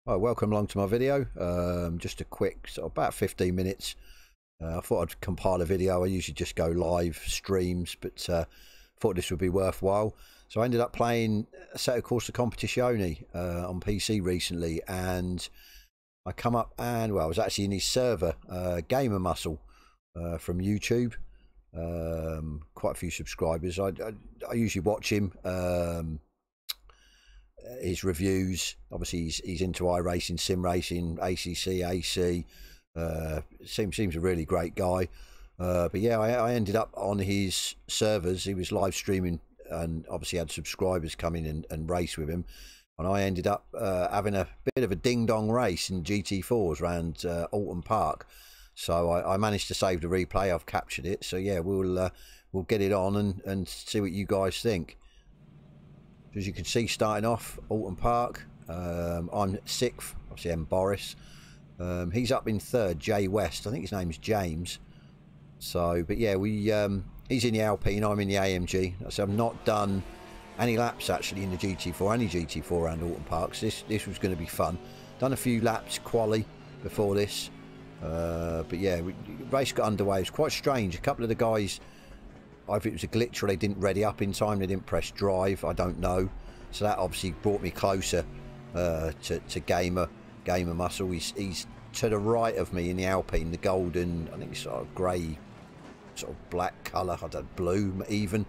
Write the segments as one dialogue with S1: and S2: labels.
S1: Hi, welcome along to my video. Just a quick, sort of about 15 minutes. I thought I'd compile a video. I usually just go live streams, but thought this would be worthwhile. So I ended up playing a set of Corsa Competizione on PC recently, and I come up and, well, I was actually in his server, GamerMuscle from YouTube. Quite a few subscribers. I usually watch him. His reviews, obviously he's into iRacing, sim racing, ACC, AC. Seems a really great guy. But yeah, I ended up on his servers. He was live streaming and obviously had subscribers come in and race with him. And I ended up having a bit of a ding-dong race in GT4s around Oulton Park. So I managed to save the replay. I've captured it. So yeah, we'll get it on and see what you guys think. As you can see, starting off Oulton Park, I'm 6th, obviously I'm Boris. He's up in 3rd, Jay West. I think his name's James. So, but yeah, he's in the Alpine, I'm in the AMG. So I've not done any laps actually in the GT4, any GT4 around Oulton Park. So this was going to be fun. Done a few laps quali before this, but yeah, the race got underway. It was quite strange. A couple of the guys, either it was a glitch or they didn't ready up in time, they didn't press drive, I don't know. So that obviously brought me closer to GamerMuscle. He's to the right of me in the Alpine, the golden, I think it's sort of grey, sort of black colour, I don't know, blue even.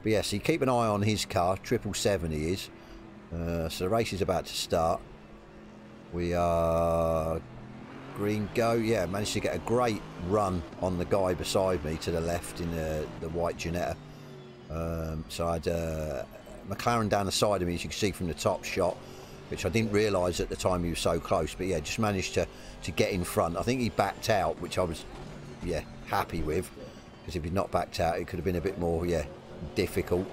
S1: But yeah, so you keep an eye on his car, 777 he is. So the race is about to start. We are green go. Yeah, managed to get a great run on the guy beside me to the left in the white Ginetta. So I had McLaren down the side of me, as you can see from the top shot, which I didn't realise at the time he was so close. But yeah, just managed to get in front. I think he backed out, which I was happy with, because if he'd not backed out, it could have been a bit more difficult.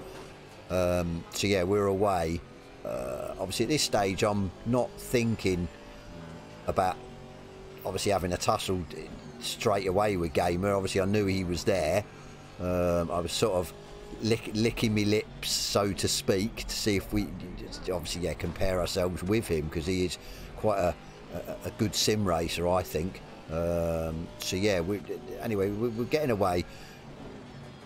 S1: So yeah, we're away. Obviously at this stage, I'm not thinking about obviously having a tussle straight away with Gamer. Obviously I knew he was there. I was sort of licking me lips, so to speak, to see if we obviously compare ourselves with him, because he is quite a good sim racer, I think. So yeah, anyway, we're getting away.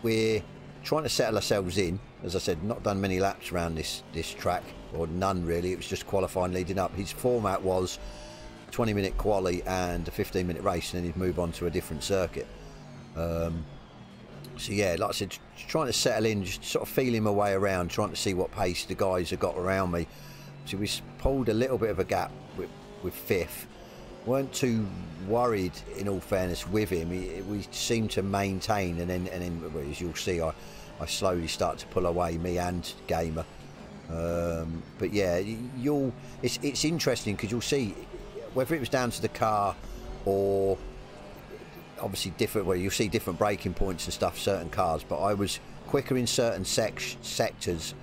S1: We're trying to settle ourselves in. As I said, not done many laps around this track, or none really. It was just qualifying, leading up. His format was 20-minute quali and a 15-minute race, and then he'd move on to a different circuit. So yeah, like I said, trying to settle in, just sort of feeling my way around, trying to see what pace the guys have got around me. So we pulled a little bit of a gap with 5th. Weren't too worried, in all fairness, with him. We seemed to maintain, and then as you'll see, I slowly start to pull away, me and Gamer. But yeah, it's interesting, because you'll see whether it was down to the car or obviously different, where you'll see different braking points and stuff, certain cars, but I was quicker in certain sectors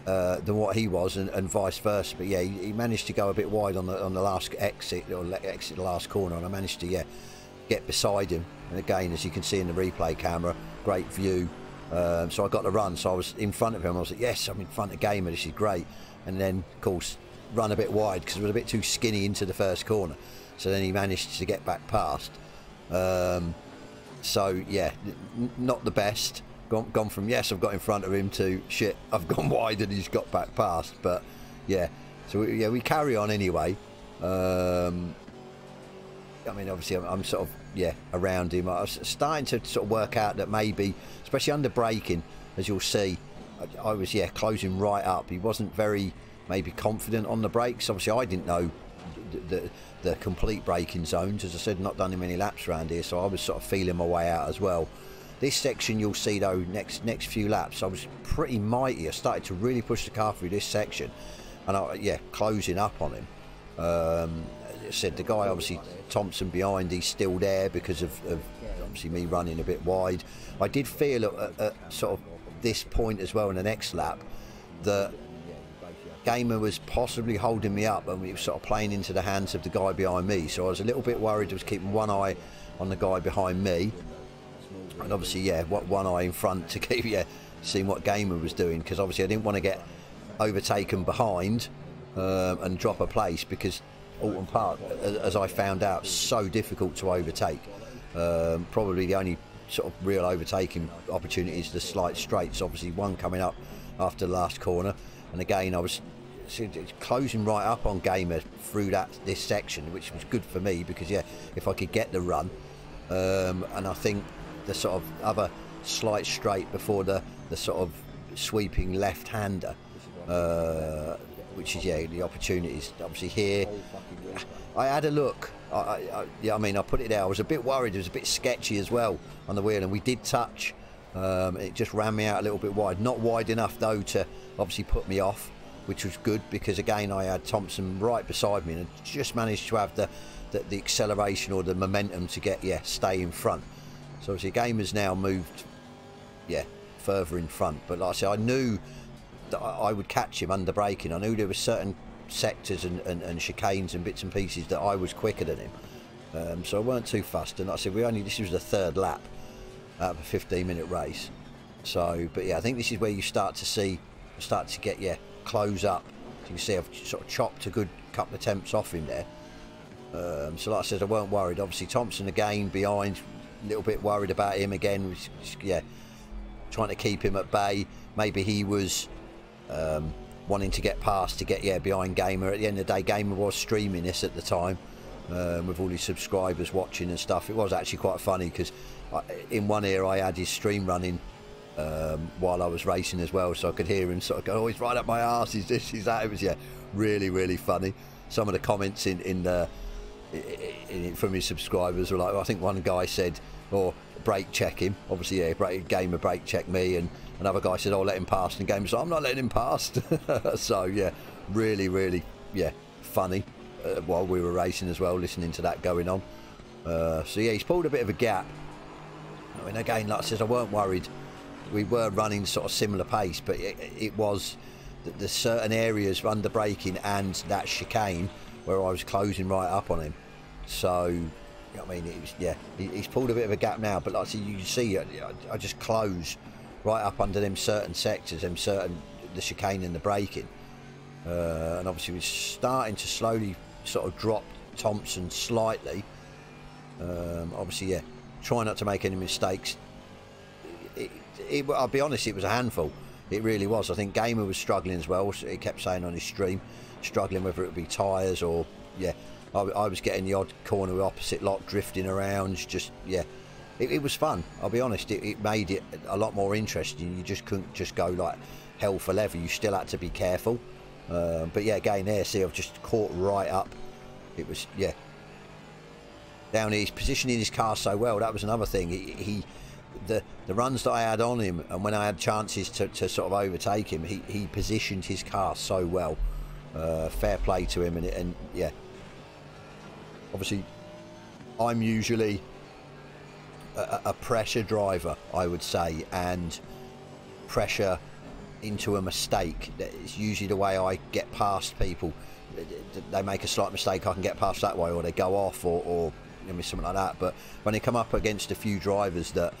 S1: than what he was, and vice versa. But yeah, he managed to go a bit wide on the last exit, or exit the last corner, and I managed to get beside him. And again, as you can see in the replay camera, great view. So I got the run, so I was in front of him. I was like, yes, I'm in front of Gamer, this is great. And then of course run a bit wide, because it was a bit too skinny into the first corner. So then he managed to get back past. So yeah, not the best. Gone from yes, I've got in front of him, to shit, I've gone wide and he's got back past. But yeah, so we carry on anyway. I mean, obviously I'm sort of around him. I was starting to sort of work out that maybe, especially under braking, as you'll see, I was closing right up. He wasn't very maybe confident on the brakes. Obviously I didn't know the complete braking zones. As I said, not done many laps around here, so I was sort of feeling my way out as well. This section you'll see though, next few laps, I was pretty mighty. I started to really push the car through this section, and closing up on him. As I said, the guy obviously Thompson behind, he's still there because of obviously me running a bit wide. I did feel at sort of this point as well in the next lap that Gamer was possibly holding me up, and we were sort of playing into the hands of the guy behind me. So I was a little bit worried. I was keeping one eye on the guy behind me, and obviously one eye in front to keep seeing what Gamer was doing, because obviously I didn't want to get overtaken behind and drop a place, because Oulton Park, as I found out, so difficult to overtake. Probably the only sort of real overtaking opportunities, the slight straights, obviously one coming up after the last corner, and again I was closing right up on Gamer through this section, which was good for me because yeah, if I could get the run, and I think the sort of other slight straight before the sort of sweeping left-hander, which is yeah, the opportunities obviously here. I had a look. Yeah, I mean, I put it there. I was a bit worried. It was a bit sketchy as well on the wheel, and we did touch. It just ran me out a little bit wide. Not wide enough though to obviously put me off, which was good because again I had Thompson right beside me and just managed to have the acceleration or the momentum to get stay in front. So obviously the game has now moved further in front. But like I said, I knew that I would catch him under braking. I knew there were certain sectors and chicanes and bits and pieces that I was quicker than him, so I weren't too fussed. And like I said, this was the third lap out of a 15-minute race. So but yeah, I think this is where you start to get close up. So you can see I've sort of chopped a good couple of attempts off him there. So like I said, I weren't worried. Obviously Thompson again behind, a little bit worried about him again, trying to keep him at bay. Maybe he was wanting to get past to get behind Gamer. At the end of the day, Gamer was streaming this at the time, with all his subscribers watching and stuff. It was actually quite funny because in one ear I had his stream running while I was racing as well, so I could hear him sort of go, "Oh, he's right up my arse, he's this, he's that." It was really funny. Some of the comments from his subscribers were like, I think one guy said, "Or brake check him." Obviously Gamer brake check me, and another guy said, "Oh, let him past," and Gamer's like, "I'm not letting him past." So yeah, really funny while we were racing as well, listening to that going on. So yeah, he's pulled a bit of a gap. I mean, again, like I said, I weren't worried. We were running sort of similar pace, but it was the certain areas under braking and that chicane where I was closing right up on him. So I mean, it was he's pulled a bit of a gap now, but like I said, you can see I just close right up under them certain sectors, the chicane and the braking, and obviously we're starting to slowly sort of drop Thompson slightly. Obviously try not to make any mistakes. I'll be honest, it was a handful. It really was. I think Gamer was struggling as well. So he kept saying on his stream, struggling whether it would be tyres or I was getting the odd corner opposite lot, drifting around. Just it was fun. I'll be honest. It made it a lot more interesting. You just couldn't just go like hell for leather. You still had to be careful. But yeah, again there, see, I've just caught right up. It was down here. He's positioning his car so well. That was another thing. The runs that I had on him, and when I had chances to sort of overtake him, he positioned his car so well. Fair play to him, and obviously I'm usually a pressure driver, I would say, and pressure into a mistake. It's usually the way I get past people. They make a slight mistake, I can get past that way, or they go off, or something like that. But when they come up against a few drivers that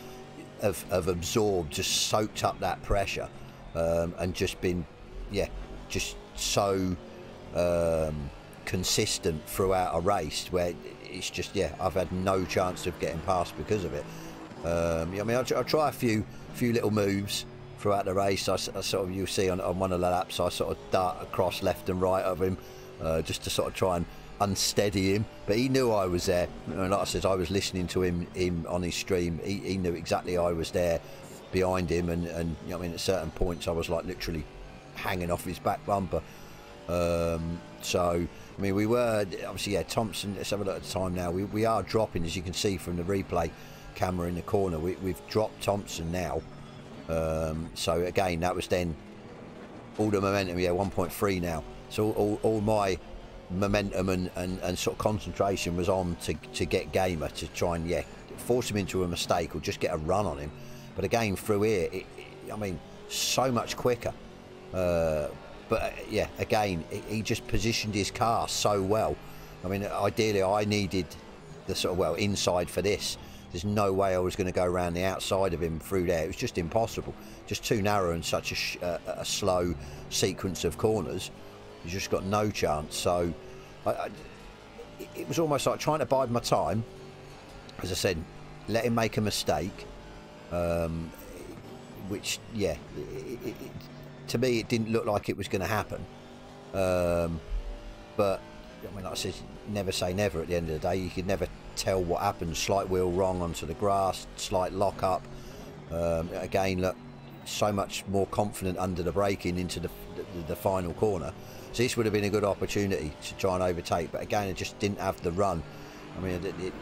S1: have absorbed, just soaked up that pressure, and just been just so consistent throughout a race, where it's just I've had no chance of getting past because of it. I mean, I try a few little moves throughout the race. I sort of, you'll see on one of the laps, I sort of dart across left and right of him, just to sort of try and unsteady him, but he knew I was there. And like I said, I was listening to him on his stream. He knew exactly I was there behind him, and I mean, at certain points I was like literally hanging off his back bumper. So I mean, we were obviously Thompson, let's have a look at the time now. We are dropping, as you can see from the replay camera in the corner. We've dropped Thompson now. So again, that was then all the momentum. 1.3 now. So all my momentum and sort of concentration was on to get Gamer to try and force him into a mistake or just get a run on him. But again, through here, I mean, so much quicker. But again, he just positioned his car so well. I mean, ideally I needed the sort of inside for this. There's no way I was going to go around the outside of him through there. It was just impossible, just too narrow and such a slow sequence of corners. You just got no chance. So it was almost like trying to bide my time. As I said, let him make a mistake, which, yeah, to me, it didn't look like it was going to happen. But, I mean, like I said, never say never at the end of the day. You could never tell what happened. Slight wheel wrong onto the grass, slight lock up. Again, look, so much more confident under the braking into the final corner. So this would have been a good opportunity to try and overtake. But again, it just didn't have the run. I mean,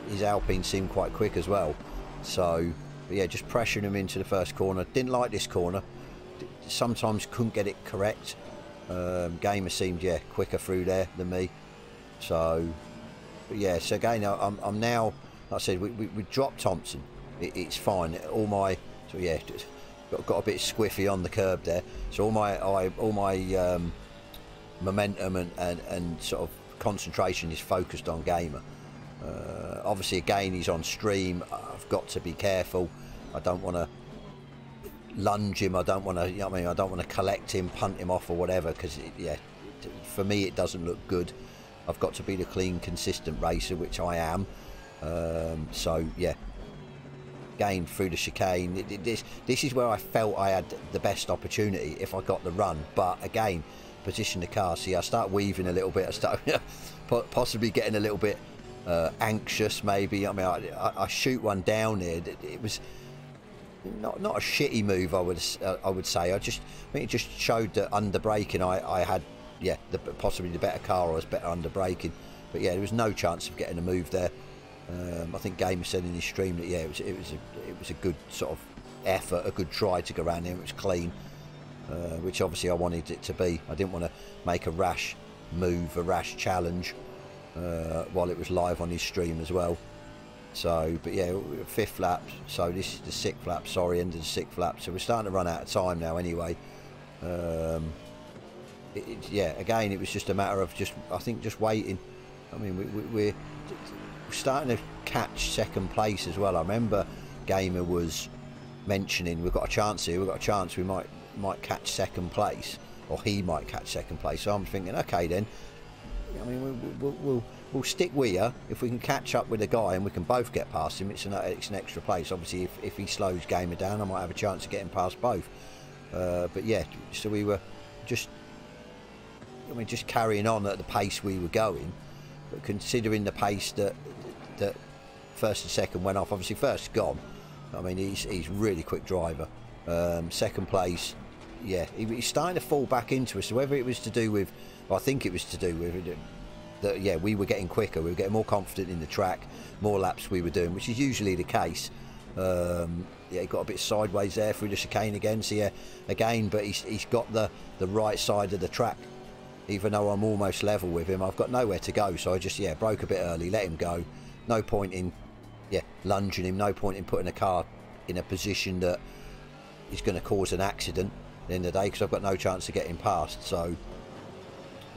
S1: his Alpine seemed quite quick as well. So, but yeah, just pressuring him into the first corner. Didn't like this corner. Sometimes couldn't get it correct. Gamer seemed, yeah, quicker through there than me. So, but yeah, so again, I'm now, like I said, we dropped Thompson. It's fine. All my, so yeah, got a bit squiffy on the curb there. So all my momentum and sort of concentration is focused on Gamer. Obviously, again, he's on stream. I've got to be careful. I don't want to lunge him. I don't want to, you know what I mean, I don't want to collect him, punt him off or whatever, because yeah, for me it doesn't look good. I've got to be the clean, consistent racer, which I am. So yeah, again, through the chicane, this is where I felt I had the best opportunity if I got the run. But again, position the car. See, I start weaving a little bit. I start possibly getting a little bit anxious, maybe. I mean, I shoot one down there. It was not a shitty move, I would say. I think it just showed that under braking I had, yeah, possibly the better car. I was better under braking, but yeah, there was no chance of getting a move there. I think Gamer said in his stream that yeah, it was a good sort of effort, a good try to go around there. It was clean, which obviously I wanted it to be. I didn't want to make a rash move, a rash challenge while it was live on his stream as well. So, but yeah, 5th lap, so this is the 6th lap, sorry, end of the 6th lap, so we're starting to run out of time now anyway. Yeah, again, it was just a matter of I think just waiting. I mean, we're starting to catch second place as well. I remember Gamer was mentioning we've got a chance here, we might catch second place, or he might catch second place. So I'm thinking, okay then, I mean, we'll stick with you. If we can catch up with the guy and we can both get past him, it's an extra place. Obviously, if he slows Gamer down, I might have a chance of getting past both. But yeah, so we were just carrying on at the pace we were going, but considering the pace that first and second went off. Obviously, first gone. I mean, he's really quick driver. Second place, yeah, he's starting to fall back into us. So whether it was to do with, well, I think it was to do with that, yeah, we were getting quicker, we were getting more confident in the track, more laps we were doing, which is usually the case. Yeah, he got a bit sideways there through the chicane again. So yeah, again, but he's got the right side of the track. Even though I'm almost level with him, I've got nowhere to go. So I just, yeah, broke a bit early, let him go. No point in, yeah, lunging him. No point in putting the car in a position that is going to cause an accident at the end of the day, because I've got no chance of getting past. So,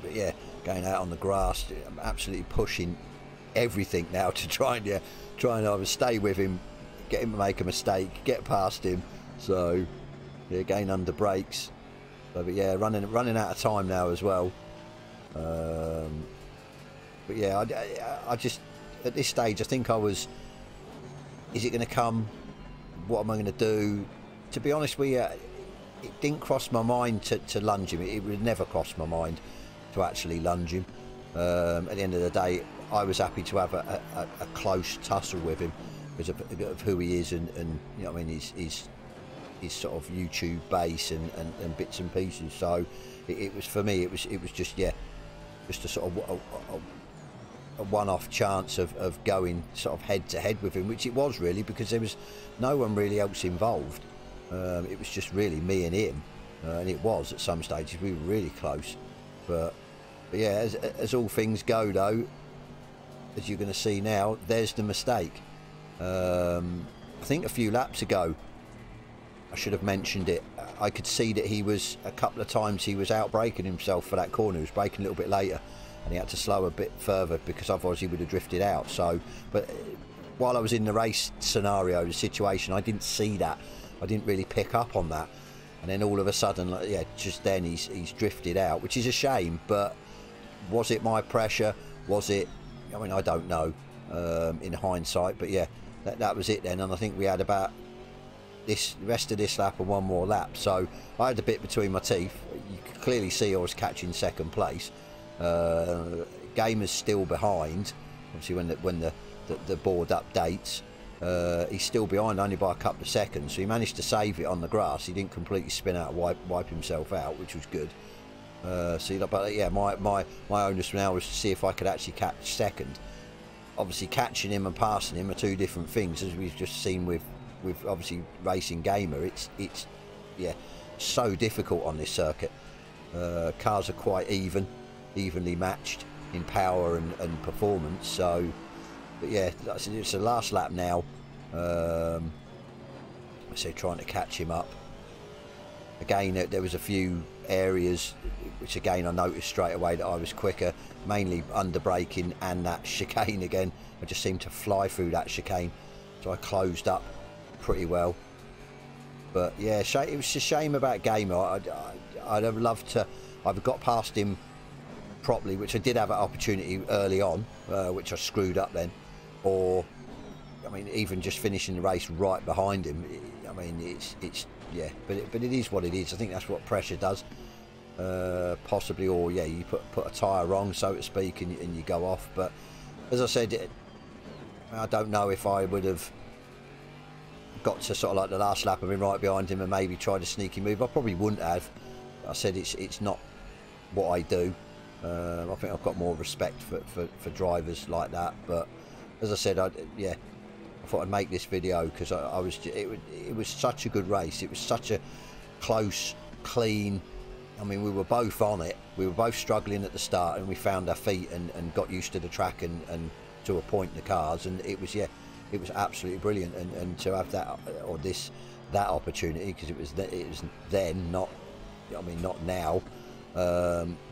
S1: but yeah, going out on the grass, I'm absolutely pushing everything now to try and either stay with him, get him to make a mistake, get past him. So, yeah, again under brakes. But yeah, running out of time now as well. But yeah, I just, at this stage, I think I was, is it going to come? What am I going to do? To be honest with you, it didn't cross my mind to lunge him. It would never cross my mind to actually lunge him. At the end of the day, I was happy to have a close tussle with him because of who he is and you know what I mean, his sort of YouTube base and bits and pieces. So it was, for me, it was just, yeah, just a sort of a one-off chance of going sort of head to head with him, which it was really, because there was no one really else involved. It was just really me and him, and it was at some stages we were really close. But yeah, as all things go though, as you're going to see now, there's the mistake. I think a few laps ago I should have mentioned it. I could see that he was, a couple of times he was out braking himself for that corner. He was braking a little bit later and he had to slow a bit further because otherwise he would have drifted out. So, but while I was in the race scenario, the situation, I didn't see that. I didn't really pick up on that. And then all of a sudden, like, yeah, just then he's drifted out, which is a shame. But was it my pressure? Was it I mean, I don't know in hindsight, but yeah, that was it then. And I think we had about this rest of this lap and one more lap, so I had a bit between my teeth. You could clearly see I was catching second place. Gamer's still behind. Obviously, when the board updates, he's still behind only by a couple of seconds. So he managed to save it on the grass. He didn't completely spin out, wipe himself out, which was good. But yeah, my onus now was to see if I could actually catch second. Obviously, catching him and passing him are two different things, as we've just seen with obviously racing Gamer. It's yeah, so difficult on this circuit. Cars are quite evenly matched in power and performance. So, but yeah, it's the last lap now. I say trying to catch him up. Again, there was a few areas which again I noticed straight away that I was quicker, mainly under braking and that chicane again. I just seemed to fly through that chicane, so I closed up pretty well. But yeah, it was a shame about Gamer. I'd have loved to. I've got past him properly, which I did have an opportunity early on, which I screwed up then. Or, I mean, even just finishing the race right behind him. I mean, it's yeah, but it is what it is. I think that's what pressure does. Possibly, or yeah, you put a tyre wrong, so to speak, and you go off. But as I said, I don't know if I would have got to sort of like the last lap and been right behind him and maybe tried a sneaky move. I probably wouldn't have. I said it's not what I do. I think I've got more respect for drivers like that. But as I said, I thought I'd make this video because it was such a good race. It was such a close, clean. I mean, we were both on it. We were both struggling at the start, and we found our feet and got used to the track and to a point in the cars. And it was it was absolutely brilliant. And to have that or that opportunity, because it was then, not now,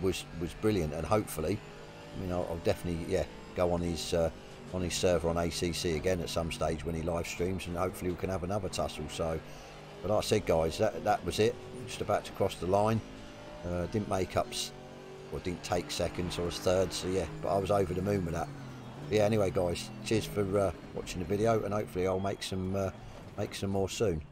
S1: was brilliant. And hopefully, I mean, I'll definitely go on his server on ACC again at some stage when he live streams, and hopefully we can have another tussle. So, but like I said, guys, that was it. Just about to cross the line. Didn't make ups or didn't take seconds. I was third, so yeah, but I was over the moon with that. But yeah, anyway, guys, cheers for watching the video, and hopefully I'll make some more soon.